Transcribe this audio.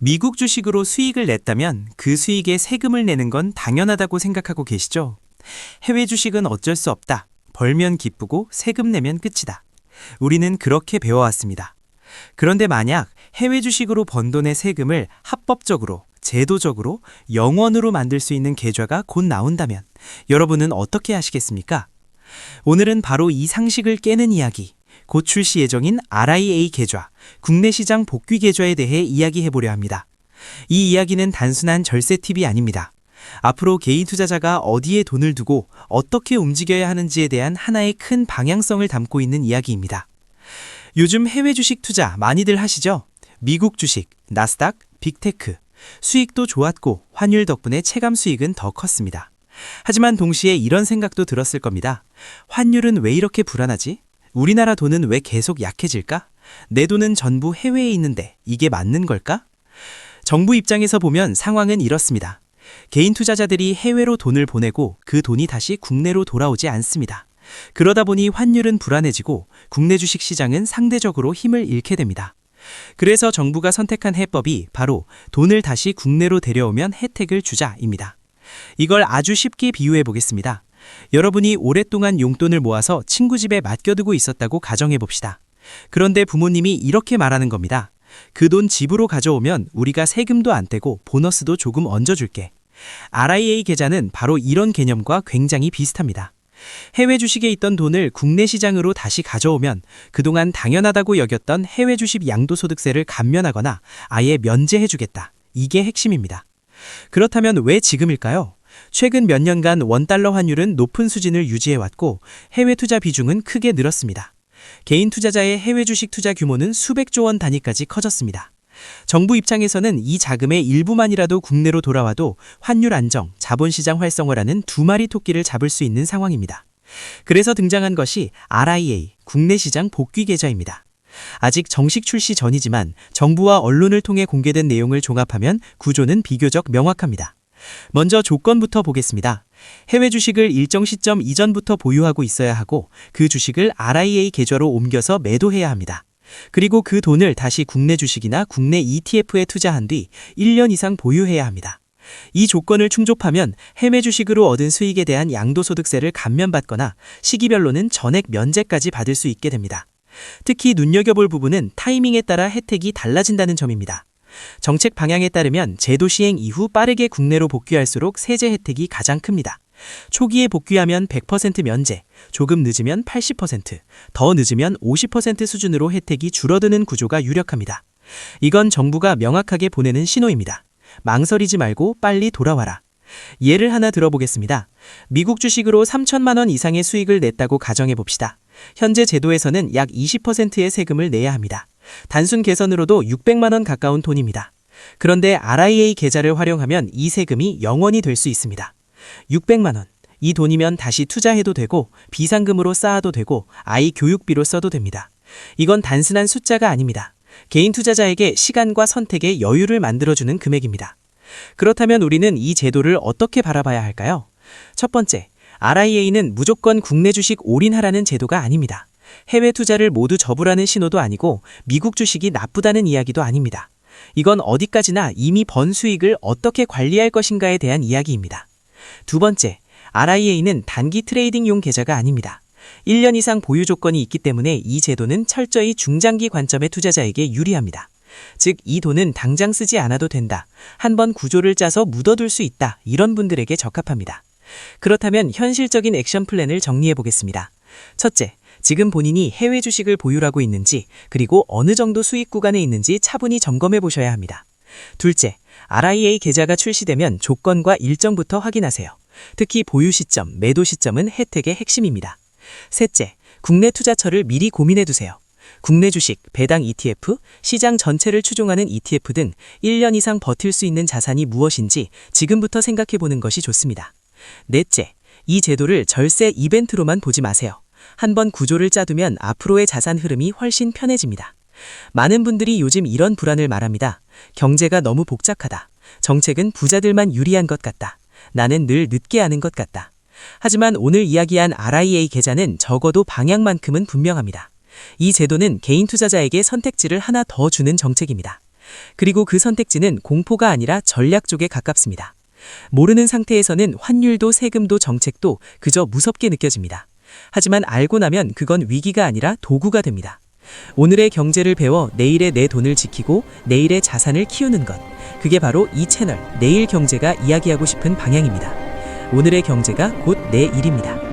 미국 주식으로 수익을 냈다면 그 수익에 세금을 내는 건 당연하다고 생각하고 계시죠? 해외 주식은 어쩔 수 없다. 벌면 기쁘고 세금 내면 끝이다. 우리는 그렇게 배워왔습니다. 그런데 만약 해외 주식으로 번 돈의 세금을 합법적으로, 제도적으로, 영원으로 만들 수 있는 계좌가 곧 나온다면 여러분은 어떻게 하시겠습니까? 오늘은 바로 이 상식을 깨는 이야기, 곧 출시 예정인 RIA 계좌, 국내 시장 복귀 계좌에 대해 이야기해보려 합니다. 이 이야기는 단순한 절세 팁이 아닙니다. 앞으로 개인 투자자가 어디에 돈을 두고 어떻게 움직여야 하는지에 대한 하나의 큰 방향성을 담고 있는 이야기입니다. 요즘 해외 주식 투자 많이들 하시죠? 미국 주식, 나스닥, 빅테크. 수익도 좋았고 환율 덕분에 체감 수익은 더 컸습니다. 하지만 동시에 이런 생각도 들었을 겁니다. 환율은 왜 이렇게 불안하지? 우리나라 돈은 왜 계속 약해질까? 내 돈은 전부 해외에 있는데 이게 맞는 걸까? 정부 입장에서 보면 상황은 이렇습니다. 개인 투자자들이 해외로 돈을 보내고 그 돈이 다시 국내로 돌아오지 않습니다. 그러다 보니 환율은 불안해지고 국내 주식 시장은 상대적으로 힘을 잃게 됩니다. 그래서 정부가 선택한 해법이 바로 돈을 다시 국내로 데려오면 혜택을 주자입니다. 이걸 아주 쉽게 비유해 보겠습니다. 여러분이 오랫동안 용돈을 모아서 친구 집에 맡겨두고 있었다고 가정해 봅시다. 그런데 부모님이 이렇게 말하는 겁니다. 그 돈 집으로 가져오면 우리가 세금도 안 떼고 보너스도 조금 얹어줄게. RIA 계좌는 바로 이런 개념과 굉장히 비슷합니다. 해외 주식에 있던 돈을 국내 시장으로 다시 가져오면 그동안 당연하다고 여겼던 해외 주식 양도소득세를 감면하거나 아예 면제해주겠다. 이게 핵심입니다. 그렇다면 왜 지금일까요? 최근 몇 년간 원달러 환율은 높은 수준을 유지해왔고 해외 투자 비중은 크게 늘었습니다. 개인 투자자의 해외 주식 투자 규모는 수백조 원 단위까지 커졌습니다. 정부 입장에서는 이 자금의 일부만이라도 국내로 돌아와도 환율 안정, 자본시장 활성화라는 두 마리 토끼를 잡을 수 있는 상황입니다. 그래서 등장한 것이 RIA, 국내 시장 복귀 계좌입니다. 아직 정식 출시 전이지만 정부와 언론을 통해 공개된 내용을 종합하면 구조는 비교적 명확합니다. 먼저 조건부터 보겠습니다. 해외 주식을 일정 시점 이전부터 보유하고 있어야 하고 그 주식을 RIA 계좌로 옮겨서 매도해야 합니다. 그리고 그 돈을 다시 국내 주식이나 국내 ETF에 투자한 뒤 1년 이상 보유해야 합니다. 이 조건을 충족하면 해외 주식으로 얻은 수익에 대한 양도소득세를 감면받거나 시기별로는 전액 면제까지 받을 수 있게 됩니다. 특히 눈여겨볼 부분은 타이밍에 따라 혜택이 달라진다는 점입니다. 정책 방향에 따르면 제도 시행 이후 빠르게 국내로 복귀할수록 세제 혜택이 가장 큽니다. 초기에 복귀하면 100% 면제, 조금 늦으면 80%, 더 늦으면 50% 수준으로 혜택이 줄어드는 구조가 유력합니다. 이건 정부가 명확하게 보내는 신호입니다. 망설이지 말고 빨리 돌아와라. 예를 하나 들어보겠습니다. 미국 주식으로 3천만 원 이상의 수익을 냈다고 가정해 봅시다. 현재 제도에서는 약 20%의 세금을 내야 합니다. 단순 계산으로도 600만 원 가까운 돈입니다. 그런데 RIA 계좌를 활용하면 이 세금이 0원이 될 수 있습니다. 600만 원. 이 돈이면 다시 투자해도 되고 비상금으로 쌓아도 되고 아이 교육비로 써도 됩니다. 이건 단순한 숫자가 아닙니다. 개인 투자자에게 시간과 선택의 여유를 만들어주는 금액입니다. 그렇다면 우리는 이 제도를 어떻게 바라봐야 할까요? 첫 번째, RIA는 무조건 국내 주식 올인하라는 제도가 아닙니다. 해외 투자를 모두 접으라는 신호도 아니고 미국 주식이 나쁘다는 이야기도 아닙니다. 이건 어디까지나 이미 번 수익을 어떻게 관리할 것인가에 대한 이야기입니다. 두 번째, RIA는 단기 트레이딩용 계좌가 아닙니다. 1년 이상 보유 조건이 있기 때문에 이 제도는 철저히 중장기 관점의 투자자에게 유리합니다. 즉, 이 돈은 당장 쓰지 않아도 된다. 한번 구조를 짜서 묻어둘 수 있다. 이런 분들에게 적합합니다. 그렇다면 현실적인 액션 플랜을 정리해 보겠습니다. 첫째, 지금 본인이 해외 주식을 보유하고 있는지 그리고 어느 정도 수익 구간에 있는지 차분히 점검해 보셔야 합니다. 둘째, RIA 계좌가 출시되면 조건과 일정부터 확인하세요. 특히 보유 시점, 매도 시점은 혜택의 핵심입니다. 셋째, 국내 투자처를 미리 고민해 두세요. 국내 주식, 배당 ETF, 시장 전체를 추종하는 ETF 등 1년 이상 버틸 수 있는 자산이 무엇인지 지금부터 생각해 보는 것이 좋습니다. 넷째, 이 제도를 절세 이벤트로만 보지 마세요. 한번 구조를 짜두면 앞으로의 자산 흐름이 훨씬 편해집니다. 많은 분들이 요즘 이런 불안을 말합니다. 경제가 너무 복잡하다. 정책은 부자들만 유리한 것 같다. 나는 늘 늦게 아는 것 같다. 하지만 오늘 이야기한 RIA 계좌는 적어도 방향만큼은 분명합니다. 이 제도는 개인 투자자에게 선택지를 하나 더 주는 정책입니다. 그리고 그 선택지는 공포가 아니라 전략 쪽에 가깝습니다. 모르는 상태에서는 환율도 세금도 정책도 그저 무섭게 느껴집니다. 하지만 알고 나면 그건 위기가 아니라 도구가 됩니다. 오늘의 경제를 배워 내일의 내 돈을 지키고 내일의 자산을 키우는 것. 그게 바로 이 채널 내일 경제가 이야기하고 싶은 방향입니다. 오늘의 경제가 곧 내 일입니다.